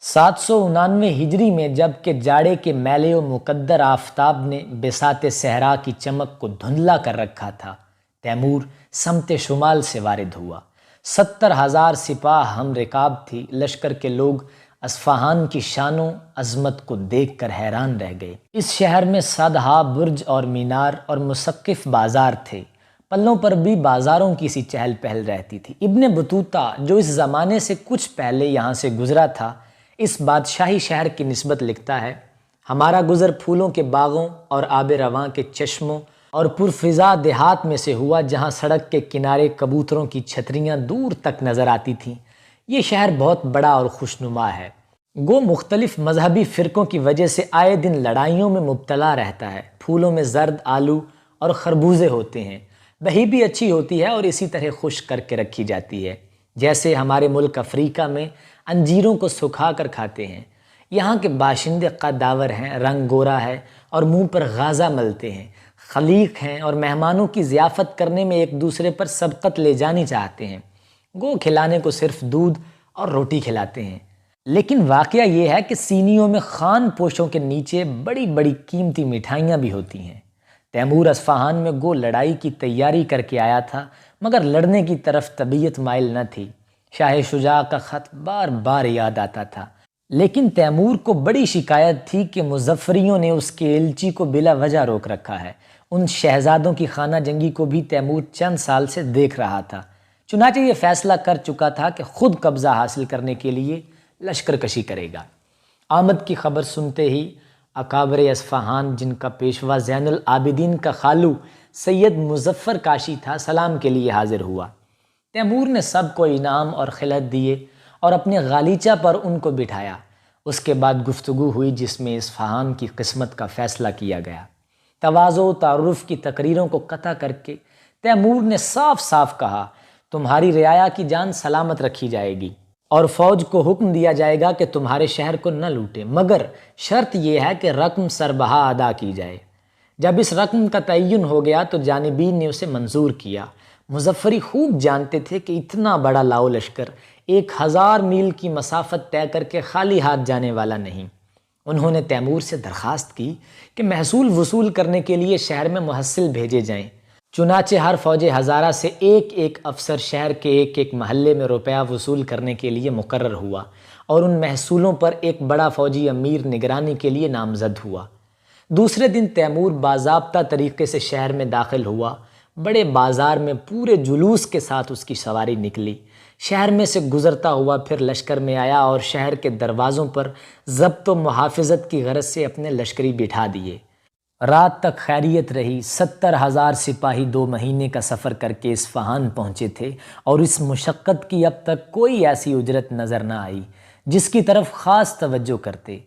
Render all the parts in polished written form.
799 ہجری میں جب کہ جاڑے کے میلے و مقدر آفتاب نے بساط صحرا کی چمک کو دھندلا کر رکھا تھا، تیمور سمت شمال سے وارد ہوا۔ 70,000 سپاہ ہم رکاب تھی۔ لشکر کے لوگ اصفہان کی شان و عظمت کو دیکھ کر حیران رہ گئے۔ اس شہر میں صدہا برج اور مینار اور مسقف بازار تھے۔ پلوں پر بھی بازاروں کی سی چہل پہل رہتی تھی۔ ابن بطوطہ جو اس زمانے سے کچھ پہلے یہاں سے گزرا تھا، اس بادشاہی شہر کی نسبت لکھتا ہے: ہمارا گزر پھولوں کے باغوں اور آب رواں کے چشموں اور پرفضا دیہات میں سے ہوا، جہاں سڑک کے کنارے کبوتروں کی چھتریاں دور تک نظر آتی تھیں۔ یہ شہر بہت بڑا اور خوشنما ہے، گو مختلف مذہبی فرقوں کی وجہ سے آئے دن لڑائیوں میں مبتلا رہتا ہے۔ پھولوں میں زرد آلو اور خربوزے ہوتے ہیں، دہی بھی اچھی ہوتی ہے اور اسی طرح خشک کر کے رکھی جاتی ہے، جیسے ہمارے ملک افریقہ میں انجیروں کو سکھا کر کھاتے ہیں۔ یہاں کے باشندے قداور ہیں، رنگ گورا ہے اور منہ پر غازہ ملتے ہیں، خلیق ہیں اور مہمانوں کی ضیافت کرنے میں ایک دوسرے پر سبقت لے جانی چاہتے ہیں۔ گو کھلانے کو صرف دودھ اور روٹی کھلاتے ہیں، لیکن واقعہ یہ ہے کہ سینیوں میں خان پوشوں کے نیچے بڑی بڑی قیمتی مٹھائیاں بھی ہوتی ہیں۔ تیمور اصفہان میں گو لڑائی کی تیاری کر کے آیا تھا، مگر لڑنے کی طرف طبیعت مائل نہ تھی۔ شاہ شجاع کا خط بار بار یاد آتا تھا، لیکن تیمور کو بڑی شکایت تھی کہ مظفریوں نے اس کے ایلچی کو بلا وجہ روک رکھا ہے۔ ان شہزادوں کی خانہ جنگی کو بھی تیمور چند سال سے دیکھ رہا تھا، چنانچہ یہ فیصلہ کر چکا تھا کہ خود قبضہ حاصل کرنے کے لیے لشکر کشی کرے گا۔ آمد کی خبر سنتے ہی اکابر اصفہان، جن کا پیشوا زین العابدین کا خالو سید مظفر کاشی تھا، سلام کے لیے حاضر ہوا۔ تیمور نے سب کو انعام اور خلعت دیے اور اپنے غالیچہ پر ان کو بٹھایا۔ اس کے بعد گفتگو ہوئی جس میں اصفہان کی قسمت کا فیصلہ کیا گیا۔ تواضع و تعارف کی تقریروں کو قطع کر کے تیمور نے صاف صاف کہا: تمہاری رعایا کی جان سلامت رکھی جائے گی اور فوج کو حکم دیا جائے گا کہ تمہارے شہر کو نہ لوٹے، مگر شرط یہ ہے کہ رقم سربراہ ادا کی جائے۔ جب اس رقم کا تعین ہو گیا تو جانبین نے اسے منظور کیا۔ مظفری خوب جانتے تھے کہ اتنا بڑا لاؤ لشکر 1000 میل کی مسافت طے کر کے خالی ہاتھ جانے والا نہیں۔ انہوں نے تیمور سے درخواست کی کہ محصول وصول کرنے کے لیے شہر میں محصل بھیجے جائیں۔ چنانچہ ہر فوج ہزارہ سے ایک ایک افسر شہر کے ایک ایک محلے میں روپیہ وصول کرنے کے لیے مقرر ہوا اور ان محصولوں پر ایک بڑا فوجی امیر نگرانی کے لیے نامزد ہوا۔ دوسرے دن تیمور باضابطہ طریقے سے شہر میں داخل ہوا۔ بڑے بازار میں پورے جلوس کے ساتھ اس کی سواری نکلی۔ شہر میں سے گزرتا ہوا پھر لشکر میں آیا اور شہر کے دروازوں پر ضبط و محافظت کی غرض سے اپنے لشکری بٹھا دیے۔ رات تک خیریت رہی۔ 70,000 سپاہی 2 مہینے کا سفر کر کے اصفہان پہنچے تھے اور اس مشقت کی اب تک کوئی ایسی اجرت نظر نہ آئی جس کی طرف خاص توجہ کرتے۔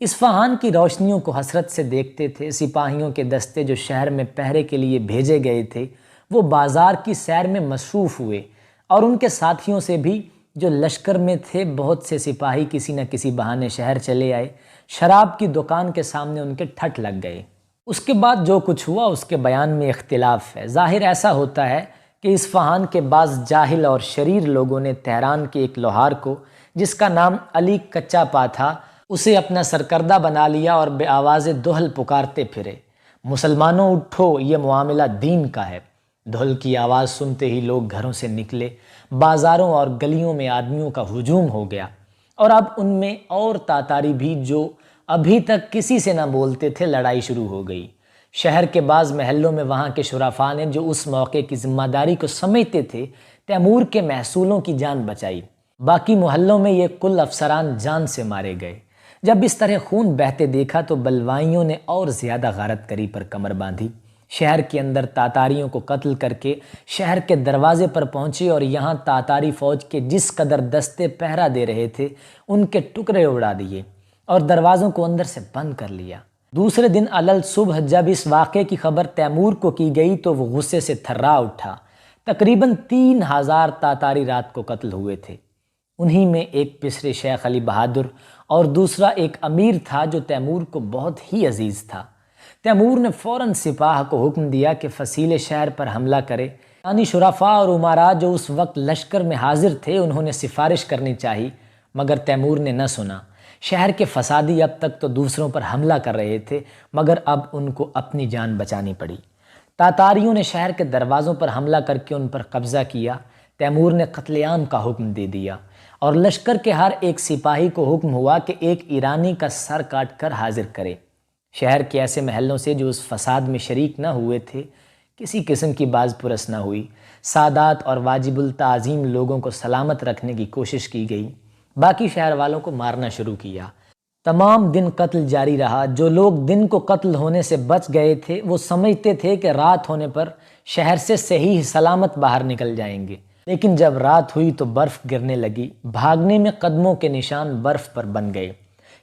اصفہان کی روشنیوں کو حسرت سے دیکھتے تھے۔ سپاہیوں کے دستے جو شہر میں پہرے کے لیے بھیجے گئے تھے وہ بازار کی سیر میں مصروف ہوئے، اور ان کے ساتھیوں سے بھی جو لشکر میں تھے بہت سے سپاہی کسی نہ کسی بہانے شہر چلے آئے۔ شراب کی دکان کے سامنے ان کے ٹھٹ لگ گئے۔ اس کے بعد جو کچھ ہوا اس کے بیان میں اختلاف ہے۔ ظاہر ایسا ہوتا ہے کہ اصفہان کے بعض جاہل اور شریر لوگوں نے تہران کے ایک لوہار کو، جس کا نام علی کچا پا تھا، اسے اپنا سرکردہ بنا لیا اور بے آواز دہل پکارتے پھرے: مسلمانوں اٹھو، یہ معاملہ دین کا ہے۔ دہل کی آواز سنتے ہی لوگ گھروں سے نکلے۔ بازاروں اور گلیوں میں آدمیوں کا ہجوم ہو گیا، اور اب ان میں اور تاتاری بھی جو ابھی تک کسی سے نہ بولتے تھے لڑائی شروع ہو گئی۔ شہر کے بعض محلوں میں وہاں کے شرفاء نے جو اس موقع کی ذمہ داری کو سمجھتے تھے تیمور کے محصولوں کی جان بچائی۔ باقی محلوں میں یہ کل افسران جان سے مارے گئے۔ جب اس طرح خون بہتے دیکھا تو بلوائیوں نے اور زیادہ غارت کری پر کمر باندھی۔ شہر کے اندر تاتاریوں کو قتل کر کے شہر کے دروازے پر پہنچے اور یہاں تاتاری فوج کے جس قدر دستے پہرا دے رہے تھے ان کے ٹکڑے اڑا دیے اور دروازوں کو اندر سے بند کر لیا۔ دوسرے دن علل صبح جب اس واقعے کی خبر تیمور کو کی گئی تو وہ غصے سے تھرا اٹھا۔ تقریباً 3000 تاتاری رات کو قتل ہوئے تھے۔ انہی میں ایک پسرے شیخ علی بہادر اور دوسرا ایک امیر تھا جو تیمور کو بہت ہی عزیز تھا۔ تیمور نے فوراً سپاہ کو حکم دیا کہ فصیل شہر پر حملہ کرے۔ یعنی شرفاء اور امراء جو اس وقت لشکر میں حاضر تھے انہوں نے سفارش کرنی چاہی، مگر تیمور نے نہ سنا۔ شہر کے فسادی اب تک تو دوسروں پر حملہ کر رہے تھے، مگر اب ان کو اپنی جان بچانی پڑی۔ تاتاریوں نے شہر کے دروازوں پر حملہ کر کے ان پر قبضہ کیا۔ تیمور نے قتل عام کا حکم دے دیا اور لشکر کے ہر ایک سپاہی کو حکم ہوا کہ ایک ایرانی کا سر کاٹ کر حاضر کرے۔ شہر کے ایسے محلوں سے جو اس فساد میں شریک نہ ہوئے تھے کسی قسم کی باز پرس نہ ہوئی۔ سادات اور واجب التعظیم لوگوں کو سلامت رکھنے کی کوشش کی گئی۔ باقی شہر والوں کو مارنا شروع کیا۔ تمام دن قتل جاری رہا۔ جو لوگ دن کو قتل ہونے سے بچ گئے تھے وہ سمجھتے تھے کہ رات ہونے پر شہر سے صحیح سلامت باہر نکل جائیں گے، لیکن جب رات ہوئی تو برف گرنے لگی۔ بھاگنے میں قدموں کے نشان برف پر بن گئے۔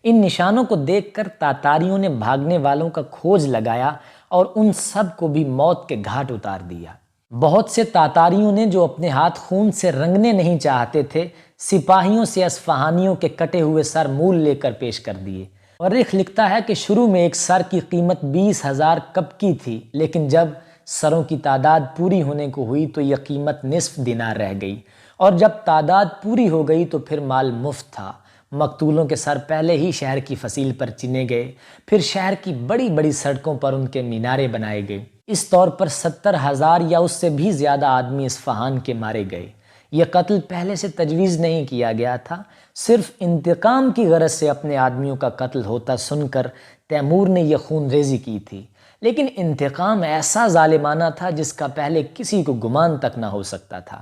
ان نشانوں کو دیکھ کر تاتاریوں نے بھاگنے والوں کا کھوج لگایا اور ان سب کو بھی موت کے گھاٹ اتار دیا۔ بہت سے تاتاریوں نے جو اپنے ہاتھ خون سے رنگنے نہیں چاہتے تھے، سپاہیوں سے اصفہانیوں کے کٹے ہوئے سر مول لے کر پیش کر دیے۔ مورخ لکھتا ہے کہ شروع میں ایک سر کی قیمت 20,000 کپکی تھی، لیکن جب سروں کی تعداد پوری ہونے کو ہوئی تو یہ قیمت نصف دینار رہ گئی، اور جب تعداد پوری ہو گئی تو پھر مال مفت تھا۔ مقتولوں کے سر پہلے ہی شہر کی فصیل پر چنے گئے، پھر شہر کی بڑی بڑی سڑکوں پر ان کے مینارے بنائے گئے۔ اس طور پر 70,000 یا اس سے بھی زیادہ آدمی اصفہان کے مارے گئے۔ یہ قتل پہلے سے تجویز نہیں کیا گیا تھا، صرف انتقام کی غرض سے اپنے آدمیوں کا قتل ہوتا سن کر تیمور نے یہ خون ریزی کی تھی، لیکن انتقام ایسا ظالمانہ تھا جس کا پہلے کسی کو گمان تک نہ ہو سکتا تھا۔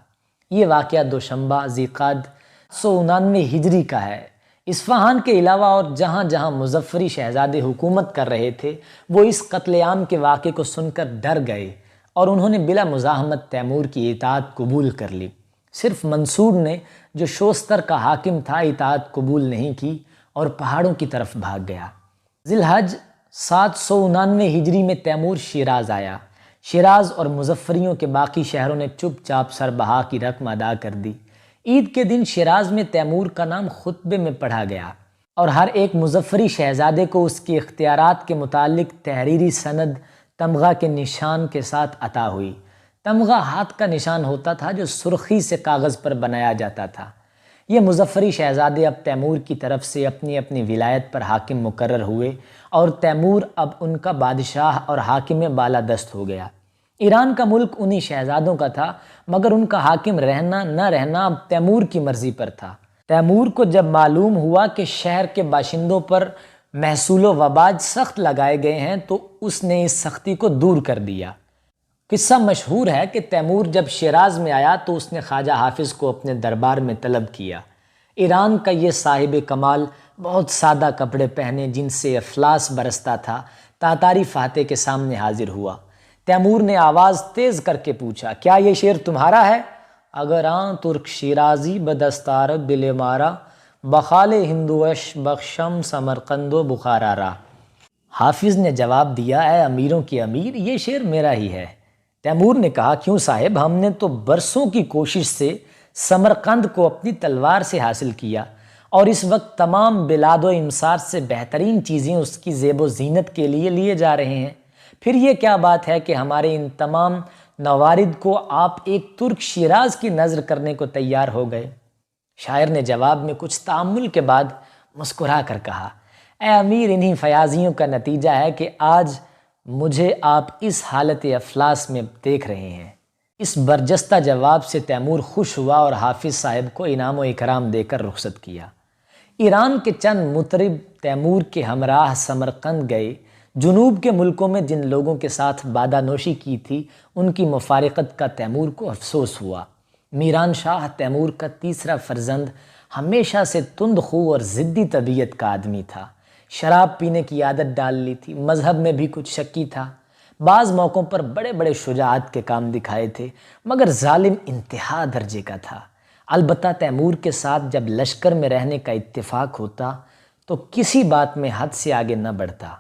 یہ واقعہ دوشنبہ ذیقعد 199 ہجری کا ہے۔ اصفہان کے علاوہ اور جہاں جہاں مظفری شہزادے حکومت کر رہے تھے وہ اس قتل عام کے واقعے کو سن کر ڈر گئے اور انہوں نے بلا مزاحمت تیمور کی اطاعت قبول کر لی۔ صرف منصور نے جو شوستر کا حاکم تھا اطاعت قبول نہیں کی اور پہاڑوں کی طرف بھاگ گیا۔ ذی الحج 799 ہجری میں تیمور شیراز آیا۔ شیراز اور مظفریوں کے باقی شہروں نے چپ چاپ سر بہا کی رقم ادا کر دی۔ عید کے دن شیراز میں تیمور کا نام خطبے میں پڑھا گیا اور ہر ایک مظفری شہزادے کو اس کے اختیارات کے متعلق تحریری سند تمغہ کے نشان کے ساتھ عطا ہوئی۔ تمغہ ہاتھ کا نشان ہوتا تھا جو سرخی سے کاغذ پر بنایا جاتا تھا۔ یہ مظفری شہزادے اب تیمور کی طرف سے اپنی اپنی ولایت پر حاکم مقرر ہوئے اور تیمور اب ان کا بادشاہ اور حاکم بالادست ہو گیا۔ ایران کا ملک انہی شہزادوں کا تھا، مگر ان کا حاکم رہنا نہ رہنا اب تیمور کی مرضی پر تھا۔ تیمور کو جب معلوم ہوا کہ شہر کے باشندوں پر محصول و وباج سخت لگائے گئے ہیں تو اس نے اس سختی کو دور کر دیا۔ قصہ مشہور ہے کہ تیمور جب شیراز میں آیا تو اس نے خواجہ حافظ کو اپنے دربار میں طلب کیا۔ ایران کا یہ صاحب کمال بہت سادہ کپڑے پہنے جن سے افلاس برستا تھا تاتاری فاتح کے سامنے حاضر ہوا۔ تیمور نے آواز تیز کر کے پوچھا، کیا یہ شعر تمہارا ہے؟ اگر آن ترک شیرازی بدستار دل مارا، بخال ہندوش بخشم سمرقند و بخارا را۔ حافظ نے جواب دیا، اے امیروں کی امیر، یہ شعر میرا ہی ہے۔ تیمور نے کہا، کیوں صاحب، ہم نے تو برسوں کی کوشش سے سمرقند کو اپنی تلوار سے حاصل کیا اور اس وقت تمام بلاد و امصار سے بہترین چیزیں اس کی زیب و زینت کے لیے جا رہے ہیں۔ پھر یہ کیا بات ہے کہ ہمارے ان تمام نوارد کو آپ ایک ترک شیراز کی نظر کرنے کو تیار ہو گئے؟ شاعر نے جواب میں کچھ تأمل کے بعد مسکرا کر کہا، اے امیر، انہی فیاضیوں کا نتیجہ ہے کہ آج مجھے آپ اس حالت افلاس میں دیکھ رہے ہیں۔ اس برجستہ جواب سے تیمور خوش ہوا اور حافظ صاحب کو انعام و اکرام دے کر رخصت کیا۔ ایران کے چند مطرب تیمور کے ہمراہ سمرقند گئے۔ جنوب کے ملکوں میں جن لوگوں کے ساتھ بادہ نوشی کی تھی ان کی مفارقت کا تیمور کو افسوس ہوا۔ میران شاہ تیمور کا تیسرا فرزند ہمیشہ سے تند خو اور ضدی طبیعت کا آدمی تھا۔ شراب پینے کی عادت ڈال لی تھی، مذہب میں بھی کچھ شکی تھا، بعض موقعوں پر بڑے بڑے شجاعت کے کام دکھائے تھے، مگر ظالم انتہا درجے کا تھا۔ البتہ تیمور کے ساتھ جب لشکر میں رہنے کا اتفاق ہوتا تو کسی بات میں حد سے آگے نہ بڑھتا۔